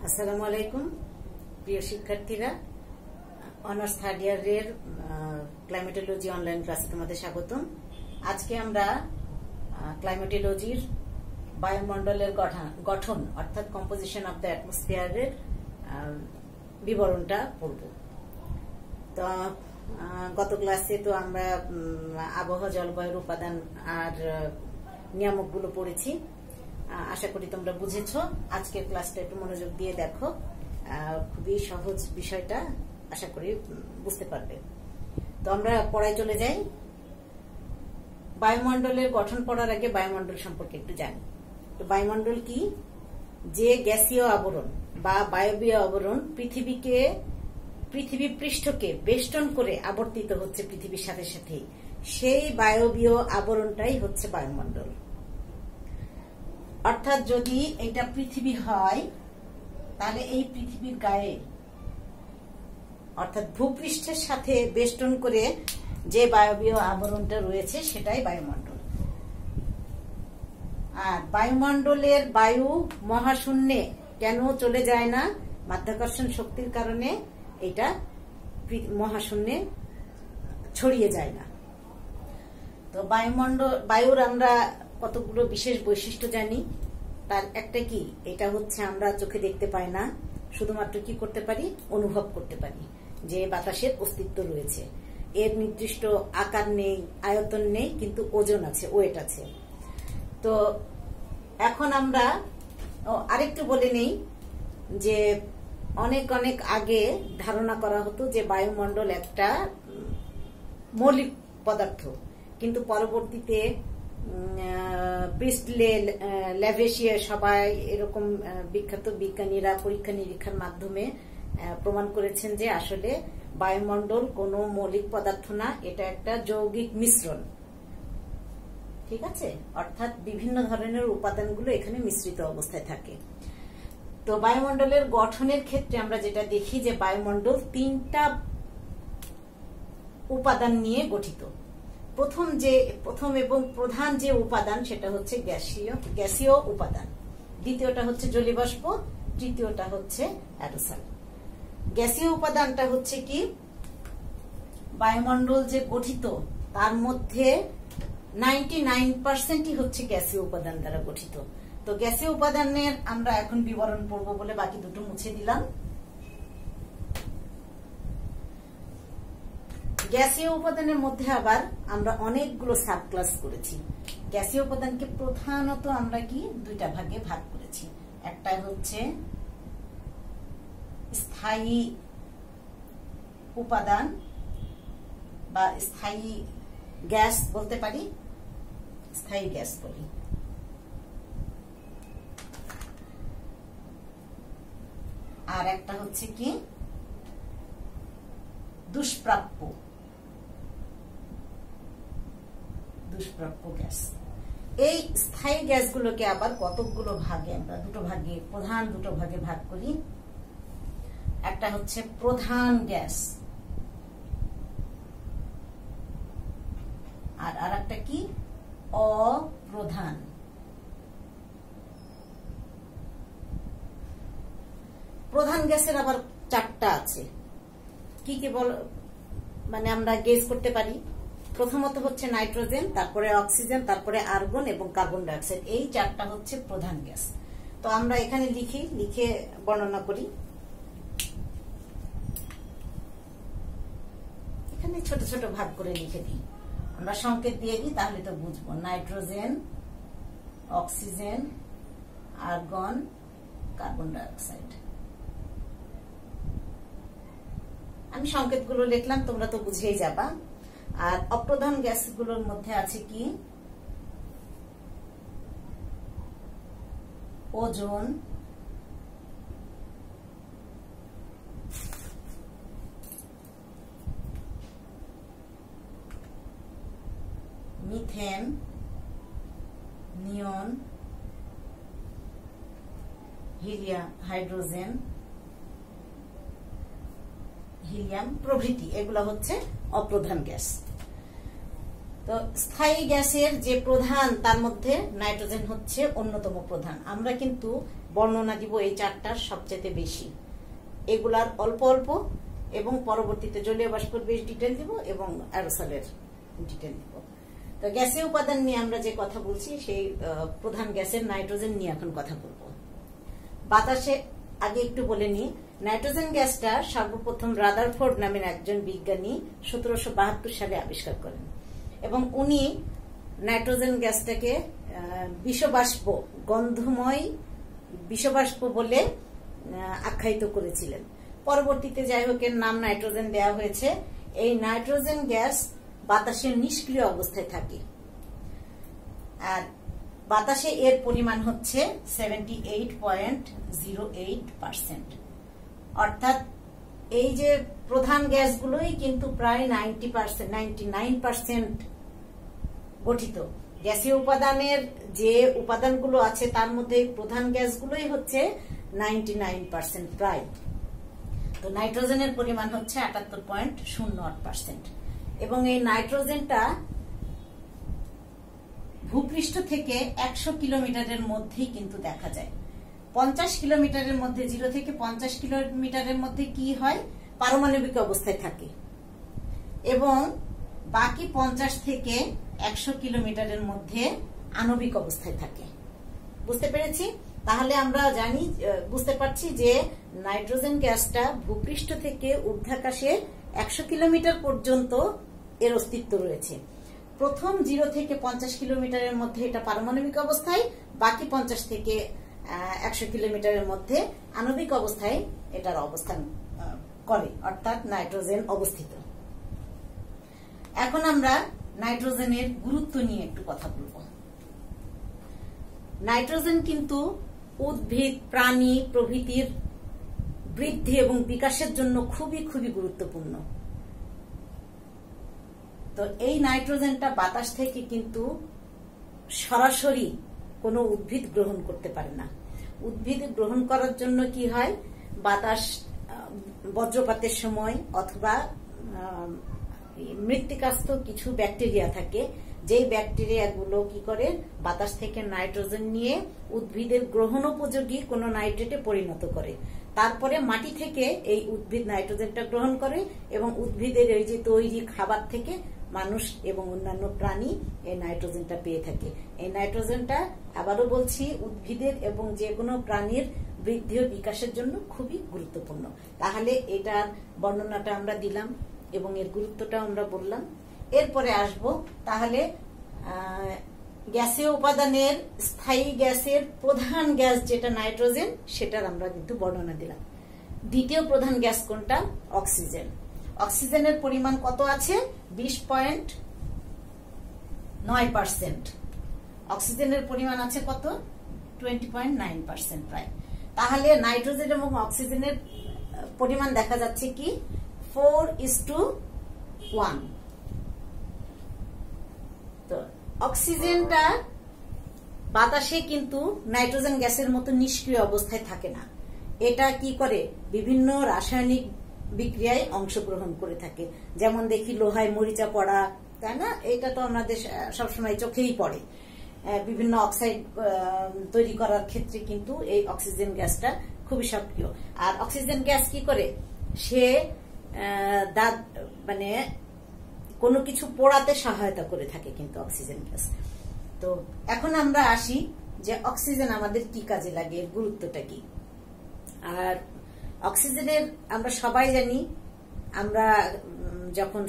আসসালামু আলাইকুম প্রিয় শিক্ষার্থীরা, অনার্স থার্ড ইয়ারের ক্লাইমেটোলজি অনলাইন ক্লাসে তোমাদের স্বাগতম। আজকে আমরা ক্লাইমেটোলজির বায়ুমণ্ডলের গঠন অর্থাৎ কম্পোজিশন অফ দ্য অ্যাটমসফিয়ারের বিবরণটা পড়ব। তো গত ক্লাসে তো আমরা আবহাওয়া, জলবায়ুর উপাদান আর নিয়ামকগুলো পড়েছি। আশা করি তোমরা বুঝেছো। আজকের ক্লাসটা একটু মনোযোগ দিয়ে দেখো, খুবই সহজ বিষয়টা, আশা করি বুঝতে পারবে। তো আমরা পড়ায় চলে যাই। বায়ুমণ্ডলের গঠন পড়ার আগে বায়ুমণ্ডল সম্পর্কে একটু জানি। তো বায়ুমণ্ডল কি? যে গ্যাসীয় আবরণ বা বায়বীয় আবরণ পৃথিবী পৃষ্ঠকে বেষ্টন করে আবর্তিত হচ্ছে পৃথিবীর সাথে সাথেই, সেই বায়বীয় আবরণটাই হচ্ছে বায়ুমণ্ডল। অর্থাৎ যদি এটা পৃথিবী হয়, তাহলে এই পৃথিবীর গায়ে অর্থাৎ ভূপৃষ্ঠের সাথে বেষ্টন করে যে বায়বীয় আবরণটা রয়েছে সেটাই বায়ুমণ্ডল। আর বায়ুমণ্ডলের বায়ু মহাশূন্যে কেন চলে যায় না? মাধ্যাকর্ষণ শক্তির কারণে এটা মহাশূন্যে ছড়িয়ে যায় না। তো বায়ুর আমরা কতগুলো বিশেষ বৈশিষ্ট্য জানি। তার একটা কি, এটা হচ্ছে আমরা চোখে দেখতে পাই না, শুধুমাত্র কি করতে পারি? অনুভব করতে পারি যে বাতাসের অস্তিত্ব রয়েছে। এর নির্দিষ্ট আকার নেই, আয়তন নেই, কিন্তু ওজন আছে, ওয়েট আছে। তো এখন আমরা আরেকটু বলে নেই যে অনেক আগে ধারণা করা হতো যে বায়ুমণ্ডল একটা মৌলিক পদার্থ, কিন্তু পরবর্তীতে প্রিস্টলে, ল্যাভেশিয়া সবাই এরকম বিখ্যাত বিজ্ঞানীরা পরীক্ষা নিরীক্ষার মাধ্যমে প্রমাণ করেছেন যে আসলে বায়ুমণ্ডল কোনো মৌলিক পদার্থ না, এটা একটা যৌগিক মিশ্রণ। ঠিক আছে? অর্থাৎ বিভিন্ন ধরনের উপাদানগুলো এখানে মিশ্রিত অবস্থায় থাকে। তো বায়ুমণ্ডলের গঠনের ক্ষেত্রে আমরা যেটা দেখি যে বায়ুমণ্ডল তিনটা উপাদান নিয়ে গঠিত। প্রথম এবং প্রধান যে উপাদান সেটা হচ্ছে গ্যাসীয় উপাদান, দ্বিতীয়টা হচ্ছে জলীয়বাষ্প, তৃতীয়টা হচ্ছে অ্যারোসল। গ্যাসীয় উপাদানটা হচ্ছে কি, বায়ুমণ্ডল যে গঠিত তার মধ্যে 99% হচ্ছে গ্যাসীয় উপাদান দ্বারা গঠিত। তো গ্যাসীয় উপাদানের আমরা এখন বিবরণ পড়বো বলে বাকি দুটো মুছে দিলাম। গ্যাসীয় উপাদানের মধ্যে আবার আমরা অনেকগুলো সাব ক্লাস করেছি। গ্যাসীয় উপাদানকে প্রধানত আমরা কি দুইটা ভাগে ভাগ করেছি। একটা হচ্ছে স্থায়ী উপাদান বা স্থায়ী গ্যাস বলতে পারি, স্থায়ী গ্যাস বলি। আর একটা হচ্ছে কি দুষ্প্রাপ্য গ্যাস। এই স্থায়ী গ্যাসগুলোকে আবার কতগুলো ভাগে আমরা প্রধান দুটো ভাগে ভাগ করি। একটা হচ্ছে প্রধান গ্যাস, আর আরেকটা কি অপ্রধান। প্রধান গ্যাসের আবার চারটা আছে। কি কি বল, মানে আমরা গেস করতে পারি। প্রথমত হচ্ছে নাইট্রোজেন, তারপরে অক্সিজেন, তারপরে আর্গন এবং কার্বন ডাইঅক্সাইড। এই চারটা হচ্ছে প্রধান গ্যাস। তো আমরা এখানে লিখে বর্ণনা করি। এখানে ছোট ছোট ভাগ করে লিখে দিই, আমরা সংকেত দিয়ে দিই, তাহলে তো বুঝবো। Nitrogen, oxygen, argon, carbon dioxide. আমি সংকেতগুলো লিখলাম, তোমরা তো বুঝেই যাবা। আর অপ্রধান গ্যাসগুলোর মধ্যে আছে কি ওজোন, মিথেন, নিয়ন, হাইড্রোজেন, হিলিয়াম প্রভৃতি। এগুলো হচ্ছে অপ্রধান গ্যাস। তো স্থায়ী গ্যাসের যে প্রধান তার মধ্যে নাইট্রোজেন হচ্ছে অন্যতম প্রধান। আমরা কিন্তু বর্ণনা দিব এই চারটার সবচেয়ে বেশি, এগুলার অল্প অল্প, এবং পরবর্তীতে জলীয় বাষ্পের বেশ ডিটেল দিব এবং অ্যারোসলের ডিটেল দিব। তো গ্যাসীয় উপাদান নিয়ে আমরা যে কথা বলছি সেই প্রধান গ্যাসের নাইট্রোজেন নিয়ে এখন কথা বলবো। বাতাসে আগে একটু বলে নি, নাইট্রোজেন গ্যাসটা সর্বপ্রথম রাদারফোর্ড নামের একজন বিজ্ঞানী 1772 সালে আবিষ্কার করেন এবং উনি নাইট্রোজেন গ্যাসটাকে বিষবাষ্প, গন্ধময় বিষবাষ্প বলে আখ্যায়িত করেছিলেন। পরবর্তীতে যাই হোক এর নাম নাইট্রোজেন দেওয়া হয়েছে। এই নাইট্রোজেন গ্যাস বাতাসের নিষ্ক্রিয় অবস্থায় থাকে আর বাতাসে এর পরিমাণ হচ্ছে 78.08%। অর্থাৎ এই যে প্রধান গ্যাসগুলোই কিন্তু প্রায় 99% গঠিত। গ্যাসীয় উপাদানের যে উপাদানগুলো আছে তার মধ্যে প্রধান গ্যাসগুলোই হচ্ছে 99% প্রায়। তো নাইট্রোজেনের পরিমাণ হচ্ছে 78.08%। এবং এই নাইট্রোজেনটা ভূপৃষ্ঠ থেকে 100 কিলোমিটারের মধ্যেই কিন্তু দেখা যায়। 50 কিলোমিটারের মধ্যে, 0 থেকে 50 কিলোমিটারের মধ্যে কি হয়, পারমাণবিক অবস্থায় থাকে, এবং বাকি 50 থেকে 100 কিলোমিটারের মধ্যে আণবিক অবস্থায় থাকে। বুঝতে পেরেছি? তাহলে আমরা বুঝতে পারছি যে নাইট্রোজেন গ্যাসটা ভূপৃষ্ঠ থেকে ঊর্ধ্বাকাশে 100 কিলোমিটার পর্যন্ত এর অস্তিত্ব রয়েছে। প্রথম 0 থেকে 50 কিলোমিটারের মধ্যে এটা পারমাণবিক অবস্থায়, বাকি 50 থেকে 100 কিলোমিটারের মধ্যে আণবিক অবস্থায় এটার অবস্থান করে, অর্থাৎ নাইট্রোজেন অবস্থিত। এখন আমরা নাইট্রোজেনের গুরুত্ব নিয়ে একটু কথা বলবো। নাইট্রোজেন কিন্তু উদ্ভিদ, প্রাণী প্রভৃতির বৃদ্ধি এবং বিকাশের জন্য খুবই খুবই গুরুত্বপূর্ণ। তো এই নাইট্রোজেনটা বাতাস থেকে কিন্তু সরাসরি কোনো উদ্ভিদ গ্রহণ করতে পারে না। উদ্ভিদ গ্রহণ করার জন্য কি হয়, বাতাস বজ্রপাতের সময় অথবা মৃত্তিকাস্থ কিছু ব্যাকটেরিয়া থাকে, যেই ব্যাকটেরিয়াগুলো কি করে বাতাস থেকে নাইট্রোজেন নিয়ে উদ্ভিদের গ্রহণোপযোগী কোনো নাইট্রেটে পরিণত করে। তারপরে মাটি থেকে এই উদ্ভিদ নাইট্রোজেনটা গ্রহণ করে এবং উদ্ভিদের এই যে তৈরি খাবার থেকে মানুষ এবং অন্যান্য প্রাণী এই নাইট্রোজেনটা পেয়ে থাকে। এই নাইট্রোজেনটা আবারও বলছি উদ্ভিদের এবং যে কোনো প্রাণীর বৃদ্ধি ও বিকাশের জন্য খুবই গুরুত্বপূর্ণ। তাহলে এটার বর্ণনাটা আমরা দিলাম এবং এর গুরুত্বটা আমরা বললাম। এরপরে আসব তাহলে গ্যাসীয় উপাদানের স্থায়ী গ্যাসের প্রধান গ্যাস যেটা নাইট্রোজেন, সেটার আমরা কিন্তু বর্ণনা দিলাম। দ্বিতীয় প্রধান গ্যাস কোনটা? অক্সিজেন। অক্সিজেনের পরিমাণ কত আছে? 20.9%। অক্সিজেনের পরিমাণ আছে কত? 20.9% প্রায়। তাহলে নাইট্রোজেন এবং অক্সিজেনের পরিমাণ দেখা যাচ্ছে কি 4:1। তো অক্সিজেনটা বাতাসে কিন্তু নাইট্রোজেন গ্যাসের মতো নিষ্ক্রিয় অবস্থায় থাকে না। এটা কি করে, বিভিন্ন রাসায়নিক বিক্রিয়ায় অংশগ্রহণ করে থাকে। যেমন দেখি লোহায় মরিচা পড়া, তাই না? এটা তো আমাদের সবসময় চোখেই পড়ে। বিভিন্ন অক্সাইড তৈরি করার ক্ষেত্রে কিন্তু এই অক্সিজেন গ্যাসটা খুবই সক্রিয়। আর অক্সিজেন গ্যাস কি করে, সে মানে কোনো কিছু পোড়াতে সহায়তা করে থাকে কিন্তু অক্সিজেন গ্যাস। তো এখন আমরা আসি যে অক্সিজেন আমাদের কি কাজে লাগে, এর গুরুত্বটা কি। আর অক্সিজেনের আমরা সবাই জানি, আমরা যখন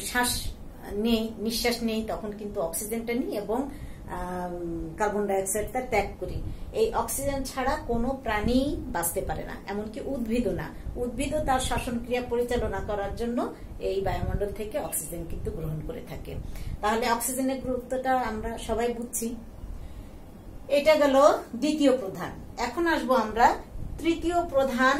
নিঃশ্বাস নেই তখন কিন্তু অক্সিজেনটা নিই এবং কার্বন ডাইঅক্সাইডটা ত্যাগ করি। এই অক্সিজেন ছাড়া কোনো প্রাণী বাঁচতে পারে না, এমনকি উদ্ভিদও না। উদ্ভিদও তার শ্বসন ক্রিয়া পরিচালনা করার জন্য এই বায়ুমণ্ডল থেকে অক্সিজেন কিন্তু গ্রহণ করে থাকে। তাহলে অক্সিজেনের গুরুত্বটা আমরা সবাই বুঝছি। এটা গেল দ্বিতীয় প্রধান। এখন আসবো আমরা তৃতীয় প্রধান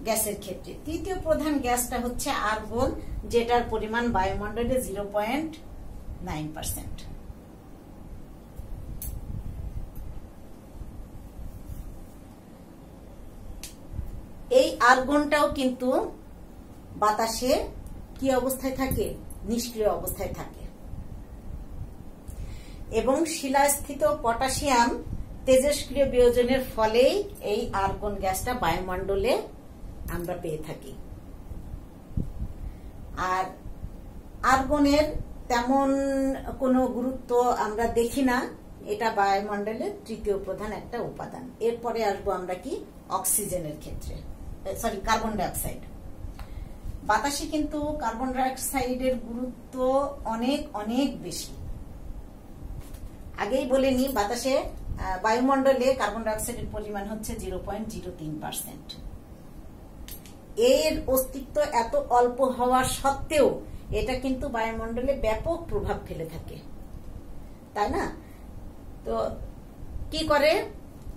গ্যাসের ক্ষেত্রে। তৃতীয় প্রধান গ্যাসটা হচ্ছে আর্গন, যেটার পরিমাণ বায়ুমণ্ডলে 0.9%। এই আর্গনটাও কিন্তু বাতাসে কি অবস্থায় থাকে? নিষ্ক্রিয় অবস্থায় থাকে। এবং শিলাস্থিত পটাশিয়াম তেজস্ক্রিয় বিয়োজনের ফলেই এই আর্গন গ্যাসটা বায়ুমণ্ডলে আমরা পেয়ে থাকি। আর আর্গনের তেমন কোনো গুরুত্ব আমরা দেখি না, এটা বায়ুমণ্ডলের তৃতীয় প্রধান একটা উপাদান। এরপরে আসবো আমরা কি অক্সিজেনের ক্ষেত্রে, সরি কার্বন ডাইঅক্সাইড। বাতাসে কিন্তু কার্বন ডাইঅক্সাইডের গুরুত্ব অনেক অনেক বেশি। আগেই বলে নি, বাতাসে বায়ুমণ্ডলে কার্বন ডাইঅক্সাইডের পরিমাণ হচ্ছে 0.03%। এর অস্তিত্ব এত অল্প হওয়া সত্ত্বেও এটা কিন্তু বায়ুমণ্ডলে ব্যাপক প্রভাব ফেলে থাকে, তাই না? তো কি করে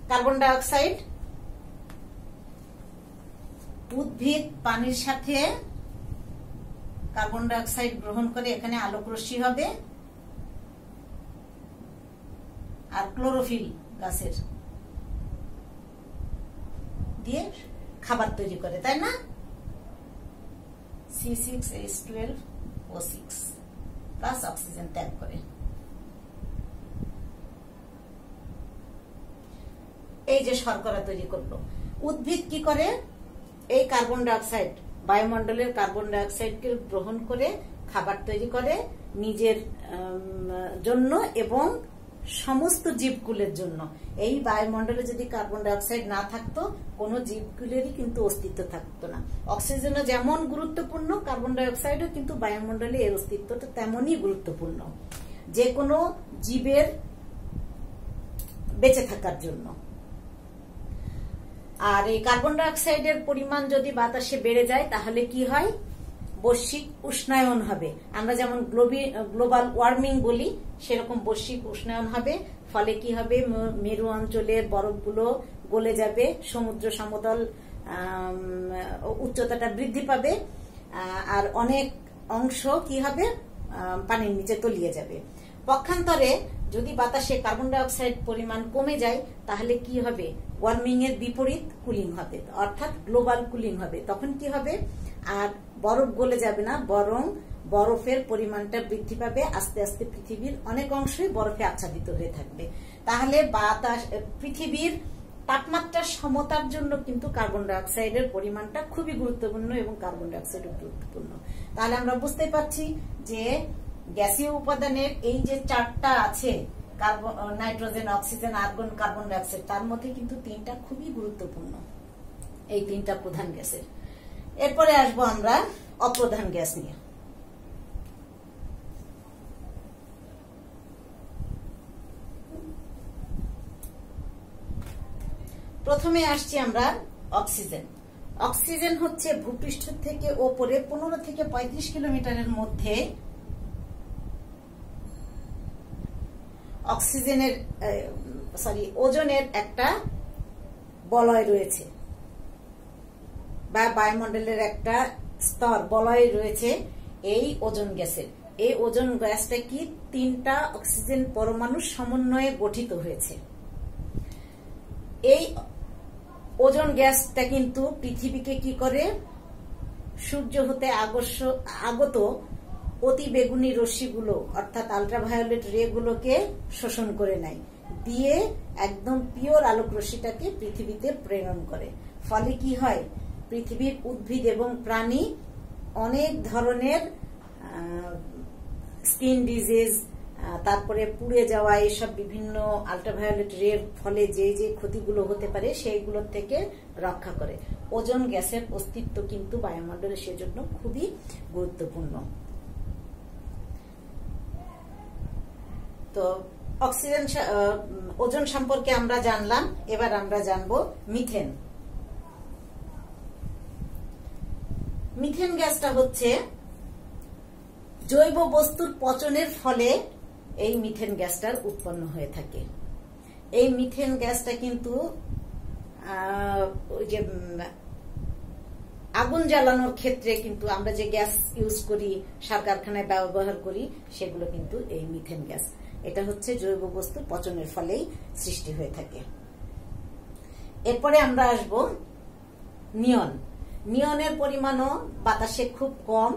কার্বন ডাইঅক্সাইড? উদ্ভিদ পানির সাথে কার্বন ডাইঅক্সাইড গ্রহণ করে, এখানে আলোক রশ্মি হবে, আর ক্লোরোফিল গাছের দিয়ে খাবার তৈরি করে, তাই না? C6H12O6 প্লাস অক্সিজেন ত্যাগ করে। এই যে শর্করা তৈরি করলো, উদ্ভিদ কি করে? এই কার্বন ডাইঅক্সাইড, বায়ুমণ্ডলের কার্বন ডাইঅক্সাইডকে গ্রহণ করে খাবার তৈরি করে নিজের জন্য এবং সমস্ত জীবকুলের জন্য। এই বায়ুমণ্ডলে যদি কার্বন ডাইঅক্সাইড না থাকতো, কোনো জীবকুলেরই কিন্তু অস্তিত্ব থাকতো না। অক্সিজেনও যেমন গুরুত্বপূর্ণ, কার্বন ডাইঅক্সাইডও কিন্তু বায়ুমণ্ডলে এর অস্তিত্বটা তেমনই গুরুত্বপূর্ণ যে কোনো জীবের বেঁচে থাকার জন্য। আর এই কার্বন ডাইঅক্সাইডের পরিমাণ যদি বাতাসে বেড়ে যায় তাহলে কি হয়? বৈশ্বিক উষ্ণায়ন হবে। আমরা যেমন গ্লোবাল ওয়ার্মিং বলি, সেরকম বৈশ্বিক উষ্ণায়ন হবে। ফলে কি হবে? মেরু অঞ্চলের বরফগুলো গলে যাবে, সমুদ্র সমতল উচ্চতাটা বৃদ্ধি পাবে, আর অনেক অংশ কি হবে? পানির নিচে তলিয়ে যাবে। পক্ষান্তরে যদি বাতাসে কার্বন ডাইঅক্সাইড পরিমাণ কমে যায় তাহলে কি হবে? ওয়ার্মিং এর বিপরীত কুলিং হবে, অর্থাৎ গ্লোবাল কুলিং হবে। তখন কি হবে? আর বরফ গলে যাবে না, বরং বরফের পরিমাণটা বৃদ্ধি পাবে। আস্তে আস্তে পৃথিবীর অনেক অংশই বরফে আচ্ছাদিত হয়ে থাকবে। তাহলে বাতাস, পৃথিবীর তাপমাত্রার সমতার জন্য কিন্তু কার্বন ডাইঅক্সাইডের পরিমাণটা খুবই গুরুত্বপূর্ণ এবং কার্বন ডাইঅক্সাইড গুরুত্বপূর্ণ। তাহলে আমরা বুঝতে পারছি যে গ্যাসীয় উপাদানের এই যে চারটা আছে, nitrogen, oxygen, argon, carbon dioxide, তার মধ্যে কিন্তু তিনটা খুবই গুরুত্বপূর্ণ, এই তিনটা প্রধান গ্যাসের। এরপরে আসবো আমরা অপ্রধান গ্যাস নিয়ে। প্রথমে আসছি আমরা অক্সিজেন। অক্সিজেন হচ্ছে ভূপৃষ্ঠ থেকে ওপরে 15 থেকে 35 কিলোমিটারের মধ্যে অক্সিজেনের ওজনের একটা বলয় রয়েছে, বা বায়ুমণ্ডলের একটা স্তর বলয় রয়েছে এই ওজোন গ্যাসের। এই ওজোন গ্যাসটা কি? 3টা অক্সিজেন পরমাণুর সমন্বয়ে গঠিত হয়েছে। এই ওজোন গ্যাসটা কিন্তু পৃথিবীকে কি করে? সূর্য হতে আগত অতি বেগুনি রশ্মিগুলো, অর্থাৎ আল্ট্রাভায়োলেট রে গুলোকে শোষণ করে নেয়, দিয়ে একদম পিওর আলোক রশ্মিটাকে পৃথিবীতে প্রেরণ করে। ফলে কি হয়? পৃথিবীর উদ্ভিদ এবং প্রাণী অনেক ধরনের স্কিন ডিজিজ, তারপরে পুড়ে যাওয়া, এসব বিভিন্ন আল্ট্রাভায়োলেট রের ফলে যে যে ক্ষতিগুলো হতে পারে সেইগুলোর থেকে রক্ষা করে। ওজোন গ্যাসের অস্তিত্ব কিন্তু বায়ুমণ্ডলে সেজন্য খুবই গুরুত্বপূর্ণ। তো অক্সিজেন, ওজোন সম্পর্কে আমরা জানলাম। এবার আমরা জানবো মিথেন। মিথেন গ্যাসটা হচ্ছে জৈব বস্তুর পচনের ফলে এই মিথেন গ্যাসটার উৎপন্ন হয়ে থাকে। এই মিথেন গ্যাসটা কিন্তু ওই যে আগুন জ্বালানোর ক্ষেত্রে কিন্তু আমরা যে গ্যাস ইউজ করি, সার কারখানায় ব্যবহার করি, সেগুলো কিন্তু এই মিথেন গ্যাস। এটা হচ্ছে জৈব বস্তুর পচনের ফলেই সৃষ্টি হয়ে থাকে। এরপরে আমরা আসব নিয়ন। নিয়নের পরিমাণও বাতাসে খুব কম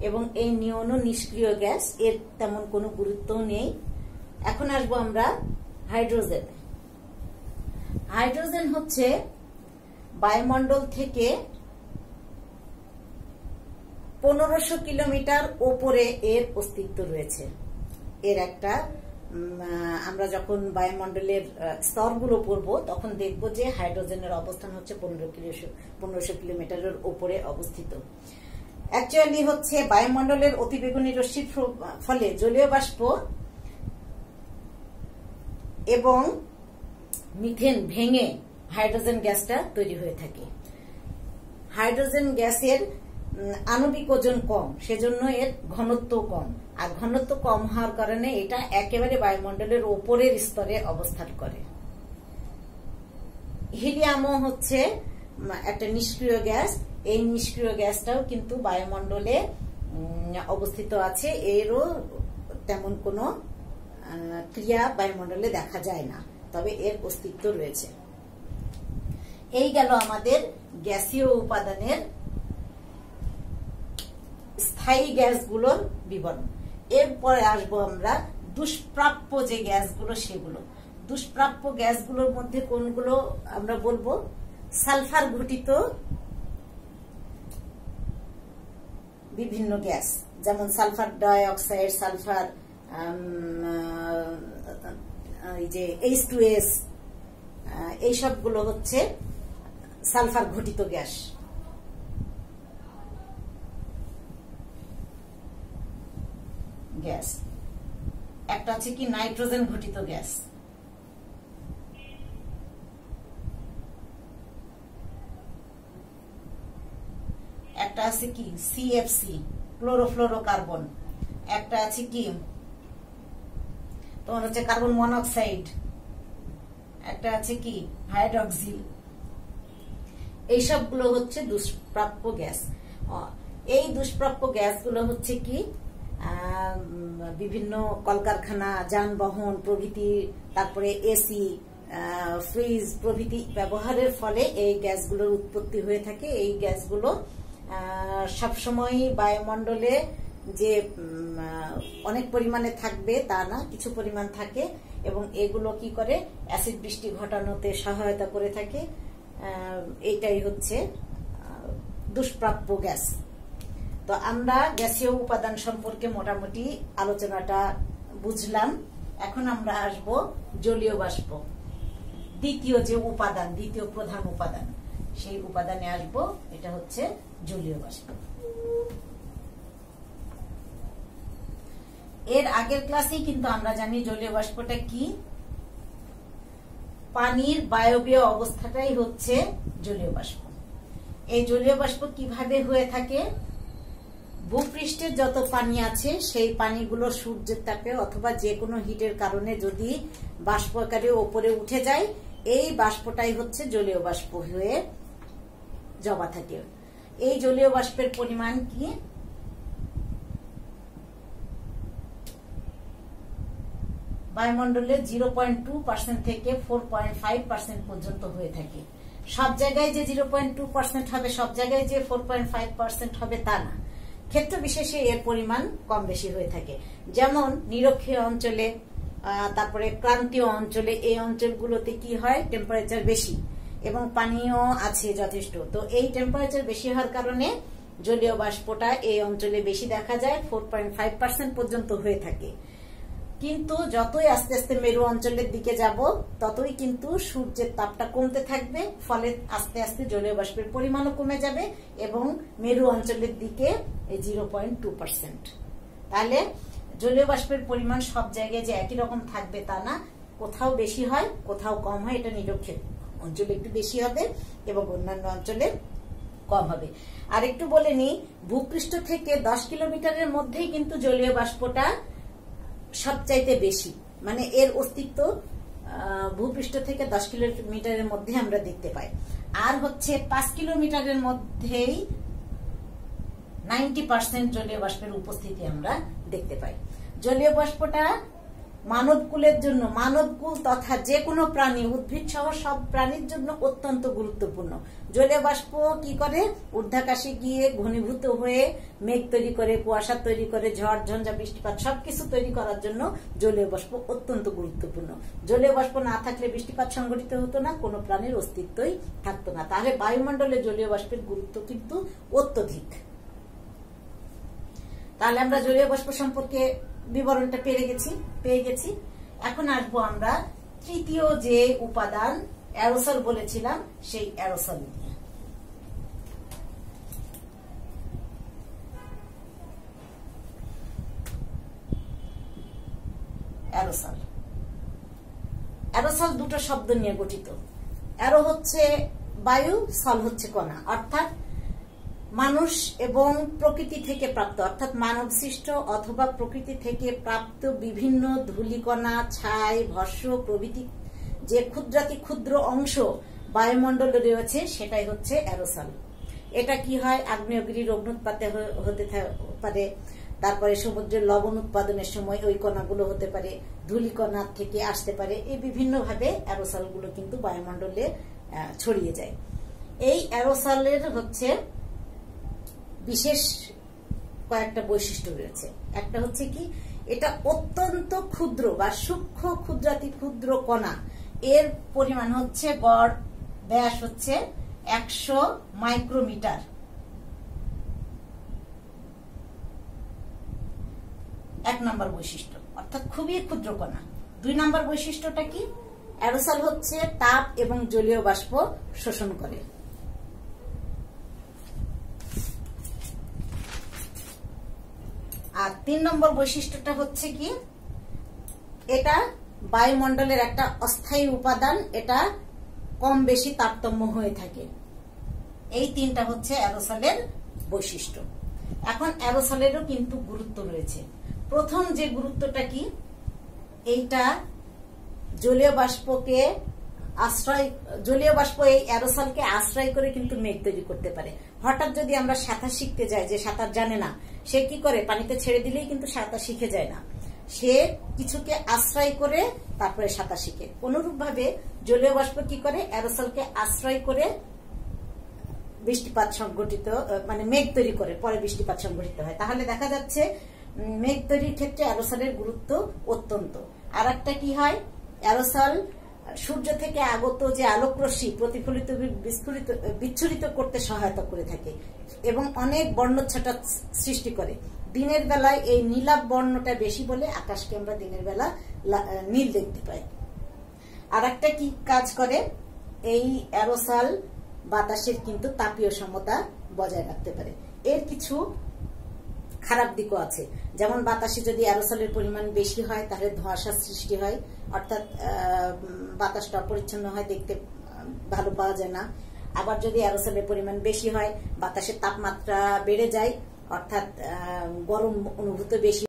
এবং এই নিয়নও নিষ্ক্রিয় গ্যাস, এর তেমন কোনো গুরুত্ব নেই। এখন আসবো আমরা হাইড্রোজেন। হাইড্রোজেন হচ্ছে বায়ুমণ্ডল থেকে 1500 কিলোমিটার ওপরে এর অস্তিত্ব রয়েছে। এর একটা আমরা যখন বায়ুমণ্ডলের স্তরগুলো পড়ব তখন দেখব যে হাইড্রোজেনের অবস্থান হচ্ছে 1500 কিলোমিটারের ওপরে অবস্থিত। অ্যাকচুয়ালি হচ্ছে বায়ুমণ্ডলের অতিবেগুনি রশ্মির ফলে জলীয় বাষ্প এবং মিথেন ভেঙে হাইড্রোজেন গ্যাসটা তৈরি হয়ে থাকে। হাইড্রোজেন গ্যাসের আণবিক ওজন কম, সেজন্য এর ঘনত্ব কম, আর ঘনত্ব কম হওয়ার কারণে এটা একেবারে বায়ুমণ্ডলের ওপরের স্তরে অবস্থান করে। হিলিয়ামও হচ্ছে একটা নিষ্ক্রিয় গ্যাস। এই নিষ্ক্রিয় গ্যাসটাও কিন্তু বায়ুমণ্ডলে অবস্থিত আছে, এরও তেমন কোনো ক্রিয়া বায়ুমণ্ডলে দেখা যায় না, তবে এর অস্তিত্ব রয়েছে। এই গেল আমাদের গ্যাসীয় উপাদানের স্থায়ী গ্যাসগুলোর বিবরণ। এরপরে আসবো আমরা দুষ্প্রাপ্য যে গ্যাসগুলো সেগুলো। দুষ্প্রাপ্য গ্যাসগুলোর মধ্যে কোনগুলো আমরা বলবো? সালফার ঘটিত বিভিন্ন গ্যাস, যেমন সালফার ডাই অক্সাইড, সালফার যে H2S, এই সবগুলো হচ্ছে সালফার ঘটিত গ্যাস। গ্যাস একটা আছে কি নাইট্রোজেন ঘটিত গ্যাস, একটা আছে কি CFC ক্লোরোফ্লোরোকার্বন, একটা আছে কি তোমার হচ্ছে কার্বন মনোক্সাইড, একটা আছে কি হাইড্রক্সিল। এইসবগুলো হচ্ছে দুষ্প্রাপ্য গ্যাস। এই দুষ্প্রাপ্য গ্যাসগুলো হচ্ছে কি বিভিন্ন কলকারখানা, যানবাহন প্রভৃতি, তারপরে এসি, ফ্রিজ প্রভৃতি ব্যবহারের ফলে এই গ্যাসগুলোর উৎপত্তি হয়ে থাকে। এই গ্যাসগুলো সবসময় বায়ুমণ্ডলে যে অনেক পরিমাণে থাকবে তা না, কিছু পরিমাণ থাকে, এবং এগুলো কি করে অ্যাসিড বৃষ্টি ঘটানোতে সহায়তা করে থাকে। এইটাই হচ্ছে দুষ্প্রাপ্য গ্যাস। তো আমরা গ্যাসীয় উপাদান সম্পর্কে মোটামুটি আলোচনাটা বুঝলাম। এখন আমরা আসব জলীয় বাষ্প, দ্বিতীয় যে উপাদান, দ্বিতীয় প্রধান উপাদান, সেই উপাদানে আসব। এটা হচ্ছে জলীয় বাষ্প। এর আগের ক্লাসেই কিন্তু আমরা জানি জলীয় বাষ্পটা কি। পানির বায়বীয় অবস্থাটাই হচ্ছে জলীয় বাষ্প। এই জলীয় বাষ্প কিভাবে হয়ে থাকে? ভূপৃষ্ঠে যত পানি আছে সেই পানিগুলো সূর্যের তাপে অথবা যে কোনো হিটের কারণে যদি বাষ্প আকারে উপরে উঠে যায়, এই বাষ্পটাই হচ্ছে জলীয় বাষ্প হয়ে জমা থাকে। এই জলীয় বাষ্পের পরিমাণ কি? বায়ুমণ্ডলে 0.2% থেকে 4.5% পর্যন্ত হয়ে থাকে। সব জায়গায় যে 0.2% হবে, সব জায়গায় যে 4.5% হবে তা না, ক্ষেত্র বিশেষে এর পরিমাণ কম বেশি হয়ে থাকে। যেমন নিরক্ষীয় অঞ্চলে, তারপরে ক্রান্তীয় অঞ্চলে, এই অঞ্চলগুলোতে কি হয়, টেম্পারেচার বেশি এবং পানিও আছে যথেষ্ট। তো এই টেম্পারেচার বেশি হওয়ার কারণে জলীয় বাষ্পটা এই অঞ্চলে বেশি দেখা যায়, 4.5% পর্যন্ত হয়ে থাকে। কিন্তু যতই আস্তে আস্তে মেরু অঞ্চলের দিকে যাব ততই কিন্তু সূর্যের তাপটা কমতে থাকবে, ফলে আস্তে আস্তে জলীয় বাষ্পের পরিমাণও কমে যাবে এবং মেরু অঞ্চলের দিকে 0.2%। তাহলে জলীয় বাষ্পের পরিমাণ সব জায়গায় যে একই রকম থাকবে তা না, কোথাও বেশি হয় কোথাও কম হয়। এটা নিরক্ষীয় অঞ্চলে একটু বেশি হবে এবং অন্যান্য অঞ্চলে কম হবে। আর একটু বলে নি, ভূপৃষ্ঠ থেকে 10 কিলোমিটারের মধ্যেই কিন্তু জলীয় বাষ্পটা সবচাইতে বেশি, মানে এর অস্তিত্ব ভূপৃষ্ঠ থেকে 10 কিলোমিটারের মধ্যে আমরা দেখতে পাই। আর হচ্ছে 5 কিলোমিটারের মধ্যেই 90% জলীয় বাষ্পের উপস্থিতি আমরা দেখতে পাই। জলীয় বাষ্পটা মানবকুলের জন্য, মানবকুল তথা যে কোনো প্রাণী, উদ্ভিদ সহ সব প্রাণীর জন্য অত্যন্ত গুরুত্বপূর্ণ। জলীয় বাষ্প কি করে? ঊর্ধ্বাকাশে গিয়ে ঘনীভূত হয়ে মেঘ তৈরি করে, কুয়াশা তৈরি করে, ঝড় ঝঞ্ঝা বৃষ্টিপাত সবকিছু তৈরি করার জন্য জলীয় বাষ্প অত্যন্ত গুরুত্বপূর্ণ। জলীয় বাষ্প না থাকলে বৃষ্টিপাত সংঘটিত হতো না, কোনো প্রাণীর অস্তিত্বই থাকতো না। তাহলে বায়ুমণ্ডলে জলীয় বাষ্পের গুরুত্ব কিন্তু অত্যধিক। তাহলে আমরা জলীয় বাষ্প সম্পর্কে বিবরণটা পেয়ে গেছি। এখন আসবো আমরা তৃতীয় যে উপাদান অ্যারোসল বলেছিলাম, সেই অ্যারোসল নিয়ে। অ্যারোসল, অ্যারোসল দুটো শব্দ নিয়ে গঠিত। অ্যারো হচ্ছে বায়ু, সল হচ্ছে কণা, অর্থাৎ মানুষ এবং প্রকৃতি থেকে প্রাপ্ত, অর্থাৎ মানব সৃষ্ট অথবা প্রকৃতি থেকে প্রাপ্ত বিভিন্ন ধূলিকণা, ছাই, ভস্ম প্রভৃতি যে ক্ষুদ্রাতি ক্ষুদ্র অংশ বায়ুমণ্ডলে রয়েছে সেটাই হচ্ছে অ্যারোসল। এটা কি হয়? আগ্নেয়গিরির অগ্নুৎপাতে হতে পারে, তারপরে সমুদ্রের লবণ উৎপাদনের সময় ওই কণাগুলো হতে পারে, ধূলিকণা থেকে আসতে পারে। এই বিভিন্ন ভাবে অ্যারোসলগুলো কিন্তু বায়ুমণ্ডলে ছড়িয়ে যায়। এই অ্যারোসলের হচ্ছে বিশেষ কয়েকটা বৈশিষ্ট্য রয়েছে। একটা হচ্ছে কি, এটা অত্যন্ত ক্ষুদ্র বা সূক্ষ্ম ক্ষুদ্রাতি ক্ষুদ্র কণা। এর পরিমাণ হচ্ছে, গড় ব্যাস হচ্ছে 100 মাইক্রোমিটার। এক নম্বর বৈশিষ্ট্য, অর্থাৎ খুবই ক্ষুদ্র কণা। 2 নম্বর বৈশিষ্ট্যটা কি? অ্যারোসল হচ্ছে তাপ এবং জলীয় বাষ্প শোষণ করে। আর 3 নম্বর বৈশিষ্ট্যটা হচ্ছে কি, এটা বায়ুমণ্ডলের একটা অস্থায়ী উপাদান, এটা কম বেশি তারতম্য হয়ে থাকে। এই 3টা হচ্ছে অ্যারোসলের বৈশিষ্ট্য। এখন অ্যারোসলেরও কিন্তু গুরুত্ব রয়েছে। প্রথম যে গুরুত্বটা কি, এইটা জলীয় বাষ্পকে আশ্রয়, জলীয় বাষ্প এই অ্যারোসলকে আশ্রয় করে কিন্তু মেঘ তৈরি করতে পারে। হঠাৎ যদি আমরা সাঁতার শিখতে যাই, যে সাঁতার জানে না, সে কি করে? পানিতে ছেড়ে দিলেই কিন্তু সাঁতার শিখে যায় না, সে কিছুকে আশ্রয় করে তারপরে সাঁতার শিখে। অনুরূপ ভাবে জলীয় বাষ্প কি করে? অ্যারোসলকে আশ্রয় করে বৃষ্টিপাত সংঘটিত, মানে মেঘ তৈরি করে, পরে বৃষ্টিপাত সংঘটিত হয়। তাহলে দেখা যাচ্ছে মেঘ তৈরির ক্ষেত্রে অ্যারোসলের গুরুত্ব অত্যন্ত। আর একটা কি হয়, অ্যারোসল সূর্য থেকে আগত যে আলোক রশ্মি প্রতিফলিত বিচ্ছুরিত করতে সহায়তা করে থাকে এবং অনেক বর্ণচ্ছটা সৃষ্টি করে। দিনের বেলায় এই নীলাভ বর্ণটা বেশি বলে আকাশকে আমরা দিনের বেলা নীল দেখতে পাই। আর একটা কি কাজ করে, এই অ্যারোসল বাতাসের কিন্তু তাপীয় সমতা বজায় রাখতে পারে। এর কিছু খারাপ দিকও আছে, যেমন বাতাসে যদি অ্যারোসলের পরিমাণ বেশি হয় তাহলে ধোঁয়াশার সৃষ্টি হয়, অর্থাৎ বাতাসটা অপরিচ্ছন্ন হয়, দেখতে ভালো পাওয়া যায় না। আবার যদি অ্যারোসলের পরিমাণ বেশি হয়, বাতাসের তাপমাত্রা বেড়ে যায়, অর্থাৎ গরম অনুভূত বেশি